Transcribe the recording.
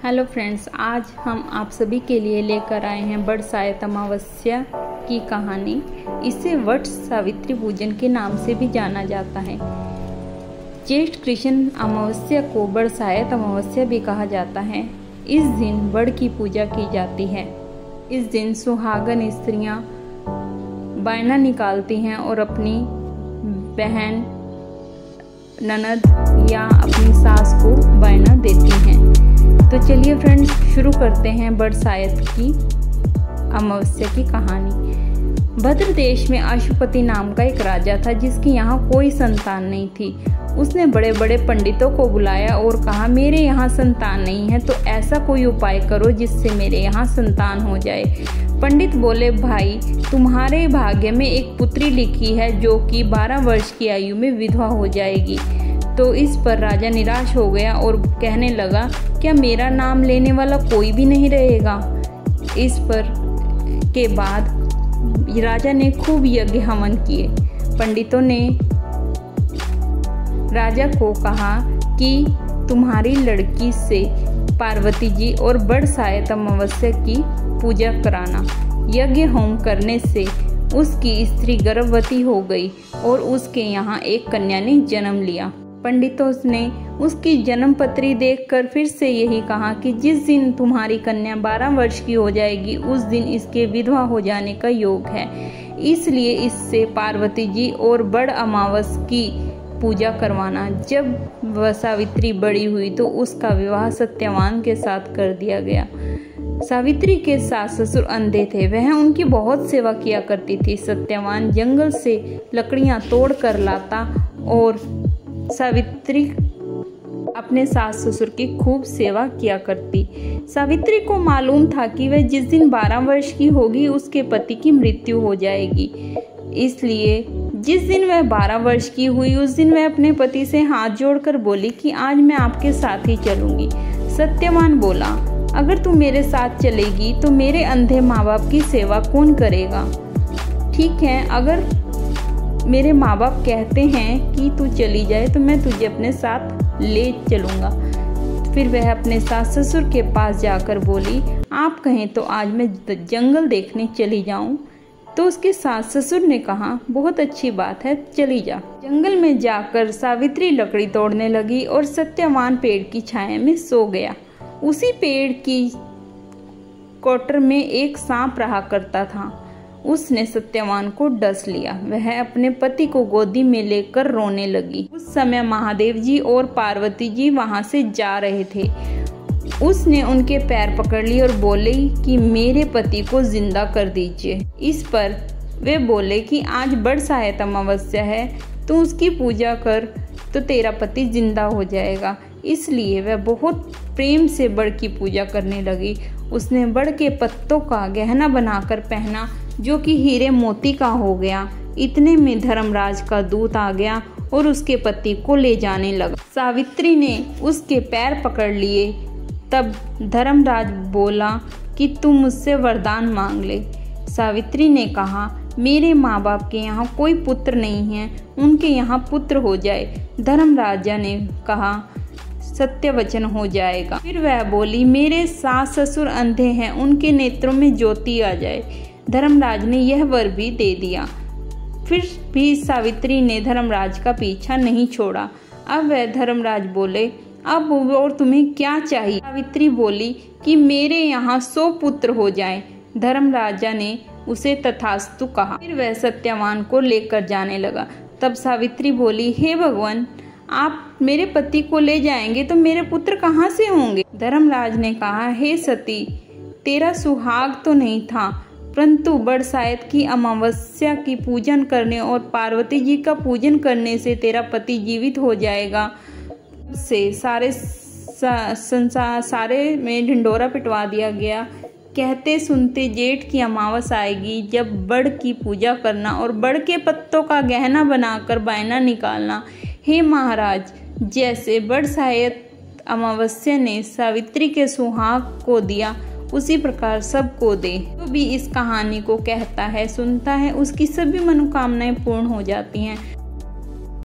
Hello friends, आज हम आप सभी के लिए लेकर आए हैं वट सावित्री अमावस्या की कहानी। इसे वट सावित्री पूजन के नाम से भी जाना जाता है। ज्येष्ठ कृष्ण अमावस्या को वट सावित्री अमावस्या भी कहा जाता है। इस दिन वट की पूजा की जाती है। इस दिन सुहागन स्त्रियां बायना निकालती हैं और अपनी बहन, ननद या अपनी सास को बायना देती हैं। तो चलिए फ्रेंड्स, शुरू करते हैं वट सावित्री की अमावस्या की कहानी। भद्र देश में अशुपति नाम का एक राजा था, जिसकी यहाँ कोई संतान नहीं थी। उसने बड़े बड़े पंडितों को बुलाया और कहा, मेरे यहाँ संतान नहीं है, तो ऐसा कोई उपाय करो जिससे मेरे यहाँ संतान हो जाए। पंडित बोले, भाई तुम्हारे भाग्य में एक पुत्री लिखी है जो कि 12 वर्ष की आयु में विधवा हो जाएगी। तो इस पर राजा निराश हो गया और कहने लगा, क्या मेरा नाम लेने वाला कोई भी नहीं रहेगा? इस पर के बाद राजा ने खूब यज्ञ हवन किए। पंडितों ने राजा को कहा कि तुम्हारी लड़की से पार्वती जी और वट सावित्री अमावस्या की पूजा कराना। यज्ञ होम करने से उसकी स्त्री गर्भवती हो गई और उसके यहाँ एक कन्या ने जन्म लिया। पंडितों ने उसकी जन्म पत्री देखकर फिर से यही कहा कि जिस दिन तुम्हारी कन्या 12 वर्ष की हो जाएगी, उस दिन इसके विधवा हो जाने का योग है। इसलिए इससे पार्वती जी और वट अमावस्या की पूजा करवाना। जब वह सावित्री बड़ी हुई तो उसका विवाह सत्यवान के साथ कर दिया गया। सावित्री के सास ससुर अंधे थे, वह उनकी बहुत सेवा किया करती थी। सत्यवान जंगल से लकड़ियां तोड़ कर लाता और सावित्री अपने सास ससुर की खूब सेवा किया करती। सावित्री को मालूम था कि वह जिस दिन 12 वर्ष की होगी उसके पति की मृत्यु हो जाएगी। इसलिए जिस दिन वह 12 वर्ष की हुई, उस दिन वह अपने पति से हाथ जोड़कर बोली कि आज मैं आपके साथ ही चलूंगी। सत्यवान बोला, अगर तू मेरे साथ चलेगी तो मेरे अंधे माँ बाप की सेवा कौन करेगा? ठीक है, अगर मेरे माँ बाप कहते हैं कि तू चली जाए तो मैं तुझे अपने साथ ले चलूँगा। फिर वह अपने सास ससुर के पास जाकर बोली, आप कहें तो आज मैं जंगल देखने चली जाऊँ। तो उसके सास ससुर ने कहा, बहुत अच्छी बात है, चली जा। जंगल में जाकर सावित्री लकड़ी तोड़ने लगी और सत्यवान पेड़ की छाया में सो गया। उसी पेड़ की कोटर में एक सांप रहा करता था। उसने सत्यवान को डस लिया। वह अपने पति को गोदी में लेकर रोने लगी। उस समय महादेव जी और पार्वती जी वहां से जा रहे थे। उसने उनके पैर पकड़ लिए और बोले कि मेरे पति को जिंदा कर दीजिए। इस पर वे बोले कि आज वट सावित्री अमावस्या है, तू उसकी पूजा कर तो तेरा पति जिंदा हो जाएगा। इसलिए वह बहुत प्रेम से वट की पूजा करने लगी। उसने वट के पत्तों का गहना बनाकर पहना, जो कि हीरे मोती का हो गया। इतने में धर्मराज का दूत आ गया और उसके पति को ले जाने लगा। सावित्री ने उसके पैर पकड़ लिए। तब धर्मराज बोला कि तू मुझसे वरदान मांग ले। सावित्री ने कहा, मेरे माँ बाप के यहाँ कोई पुत्र नहीं है, उनके यहाँ पुत्र हो जाए। धर्मराजा ने कहा, सत्य वचन हो जाएगा। फिर वह बोली, मेरे सास ससुर अंधे हैं, उनके नेत्रों में ज्योति आ जाए। धर्मराज ने यह वर भी दे दिया। फिर भी सावित्री ने धर्मराज का पीछा नहीं छोड़ा। अब वह धर्मराज बोले, अब और तुम्हें क्या चाहिए? सावित्री बोली कि मेरे यहाँ 100 पुत्र हो जाएं। धर्मराजा ने उसे तथास्तु कहा। फिर वह सत्यवान को लेकर जाने लगा। तब सावित्री बोली, हे भगवान, आप मेरे पति को ले जाएंगे तो मेरे पुत्र कहाँ से होंगे? धर्मराज ने कहा, हे सती, तेरा सुहाग तो नहीं था, परंतु वट सावित्री की अमावस्या की पूजन करने और पार्वती जी का पूजन करने से तेरा पति जीवित हो जाएगा। से सारे में ढिंडोरा पिटवा दिया गया। कहते सुनते जेठ की अमावस्या आएगी, जब वट की पूजा करना और वट के पत्तों का गहना बनाकर बायना निकालना। हे महाराज, जैसे वट सावित्री अमावस्या ने सावित्री के सुहाग को दिया, उसी प्रकार सबको दे। जो भी इस कहानी को कहता है, सुनता है, उसकी सभी मनोकामनाएं पूर्ण हो जाती हैं।